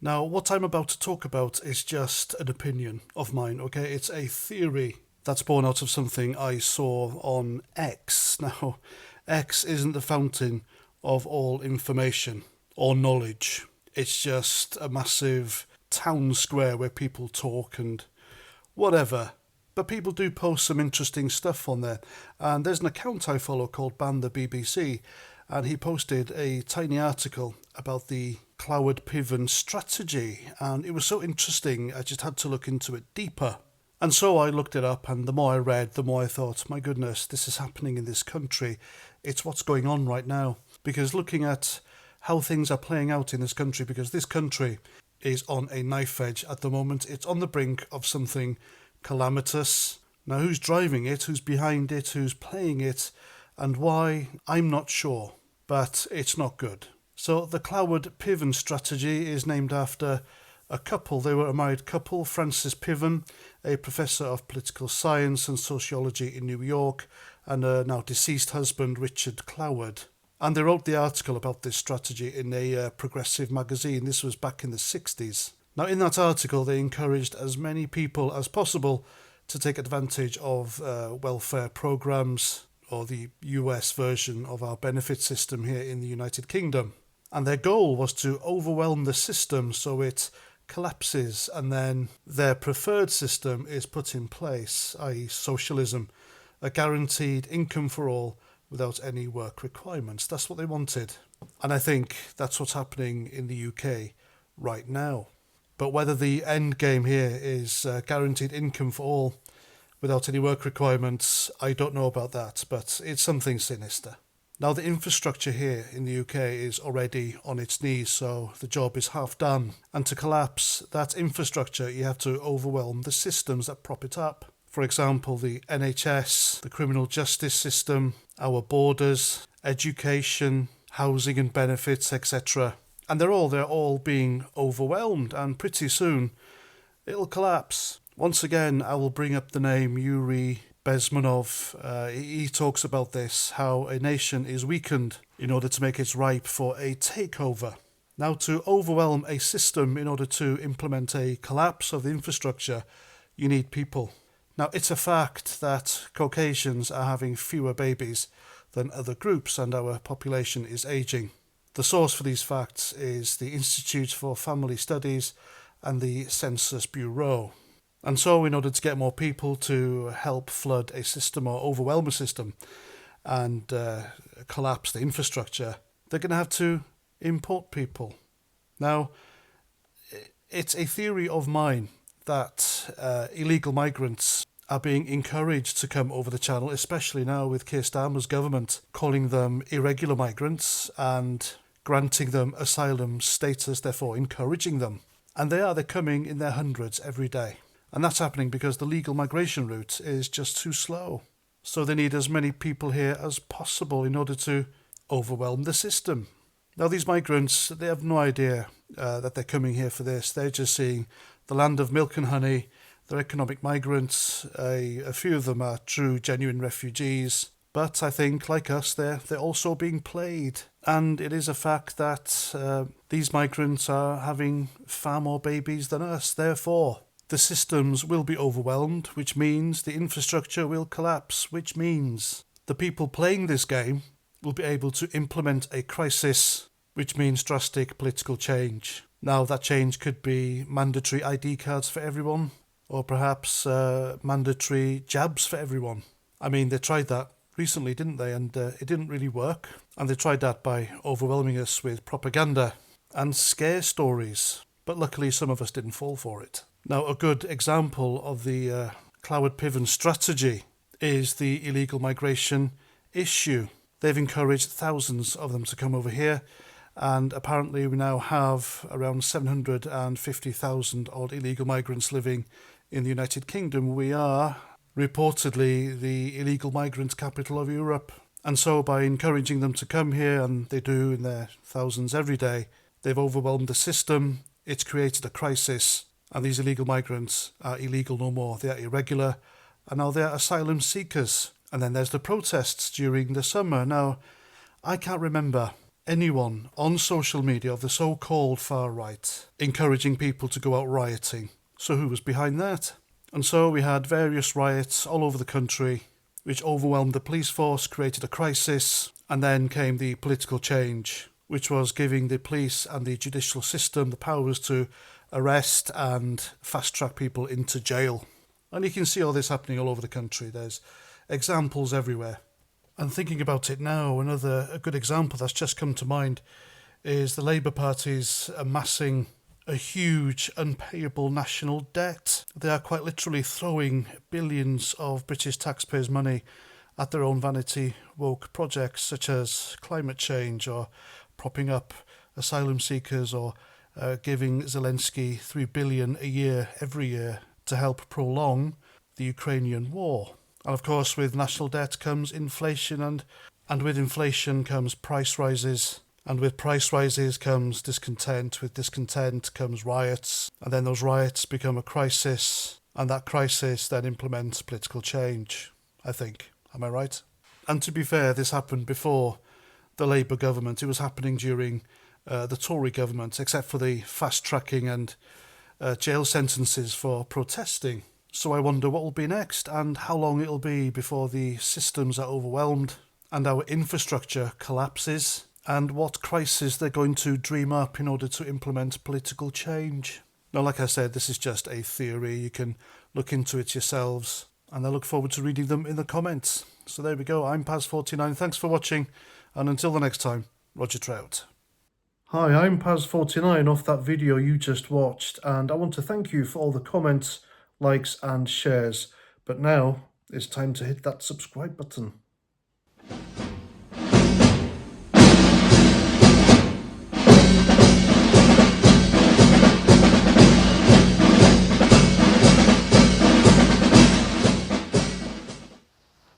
Now, what I'm about to talk about is just an opinion of mine, okay? It's a theory that's born out of something I saw on X. Now, X isn't the fountain of all information or knowledge. It's just a massive town square where people talk and whatever. But people do post some interesting stuff on there. And there's an account I follow called Ban the BBC, and he posted a tiny article about the Cloward Piven strategy. And it was so interesting, I just had to look into it deeper. And so I looked it up, and the more I read, the more I thought, my goodness, this is happening in this country. It's what's going on right now. Because looking at how things are playing out in this country, because this country is on a knife edge at the moment. It's on the brink of something calamitous. Now, who's driving it, who's behind it, who's playing it, and why, I'm not sure. But it's not good. So the Cloward Piven strategy is named after a couple. They were a married couple, Francis Piven, a professor of political science and sociology in New York, and a now deceased husband, Richard Cloward. And they wrote the article about this strategy in a progressive magazine. This was back in the 60s. Now, in that article, they encouraged as many people as possible to take advantage of welfare programs, or the US version of our benefit system here in the United Kingdom. And their goal was to overwhelm the system so it collapses, and then their preferred system is put in place, i.e. socialism, a guaranteed income for all without any work requirements. That's what they wanted. And I think that's what's happening in the UK right now. But whether the end game here is guaranteed income for all without any work requirements, I don't know about that, but it's something sinister. Now, the infrastructure here in the UK is already on its knees, so the job is half done. And to collapse that infrastructure, you have to overwhelm the systems that prop it up. For example, the NHS, the criminal justice system, our borders, education, housing and benefits, etc. And they're all being overwhelmed, and pretty soon it'll collapse. Once again, I will bring up the name Yuri Bezmenov. He talks about this, how a nation is weakened in order to make it ripe for a takeover. Now, to overwhelm a system in order to implement a collapse of the infrastructure, you need people. Now, it's a fact that Caucasians are having fewer babies than other groups, and our population is ageing. The source for these facts is the Institute for Family Studies and the Census Bureau. And so, in order to get more people to help flood a system or overwhelm a system and collapse the infrastructure, they're going to have to import people. Now, it's a theory of mine that illegal migrants are being encouraged to come over the channel, especially now with Keir Starmer's government calling them irregular migrants and granting them asylum status, therefore encouraging them. And they're coming in their hundreds every day. And that's happening because the legal migration route is just too slow. So they need as many people here as possible in order to overwhelm the system. Now, these migrants, they have no idea that they're coming here for this. They're just seeing the land of milk and honey. They're economic migrants. A few of them are true, genuine refugees. But I think, like us, they're also being played. And it is a fact that these migrants are having far more babies than us. Therefore, the systems will be overwhelmed, which means the infrastructure will collapse, which means the people playing this game will be able to implement a crisis, which means drastic political change. Now, that change could be mandatory ID cards for everyone, or perhaps mandatory jabs for everyone. I mean, they tried that recently, didn't they? And it didn't really work. And they tried that by overwhelming us with propaganda and scare stories. But luckily, some of us didn't fall for it. Now, a good example of the Cloward Piven strategy is the illegal migration issue. They've encouraged thousands of them to come over here, and apparently we now have around 750,000 odd illegal migrants living in the United Kingdom. We are reportedly the illegal migrant capital of Europe. And so by encouraging them to come here, and they do in their thousands every day, they've overwhelmed the system. It's created a crisis, and these illegal migrants are illegal no more. They are irregular, and now they are asylum seekers. And then there's the protests during the summer. Now, I can't remember anyone on social media of the so-called far right encouraging people to go out rioting. So who was behind that? And so we had various riots all over the country, which overwhelmed the police force, created a crisis, and then came the political change, which was giving the police and the judicial system the powers to arrest and fast-track people into jail. And you can see all this happening all over the country. There's examples everywhere. And thinking about it now, a good example that's just come to mind is the Labour Party's amassing a huge unpayable national debt. They are quite literally throwing billions of British taxpayers' money at their own vanity woke projects such as climate change, or propping up asylum seekers, or giving Zelensky $3 billion a year every year to help prolong the Ukrainian war. And of course, with national debt comes inflation, and with inflation comes price rises. And with price rises comes discontent. With discontent comes riots. And then those riots become a crisis. And that crisis then implements political change, I think. Am I right? And to be fair, this happened before the Labour government. It was happening during the Tory government, except for the fast-tracking and jail sentences for protesting. So I wonder what will be next, and how long it'll be before the systems are overwhelmed and our infrastructure collapses, and what crisis they're going to dream up in order to implement political change. Now, like I said, this is just a theory. You can look into it yourselves, and I look forward to reading them in the comments. So there we go. I'm Paz49. Thanks for watching, and until the next time, Roger Trout. Hi, I'm Paz49 off that video you just watched, and I want to thank you for all the comments, likes and shares. But now it's time to hit that subscribe button.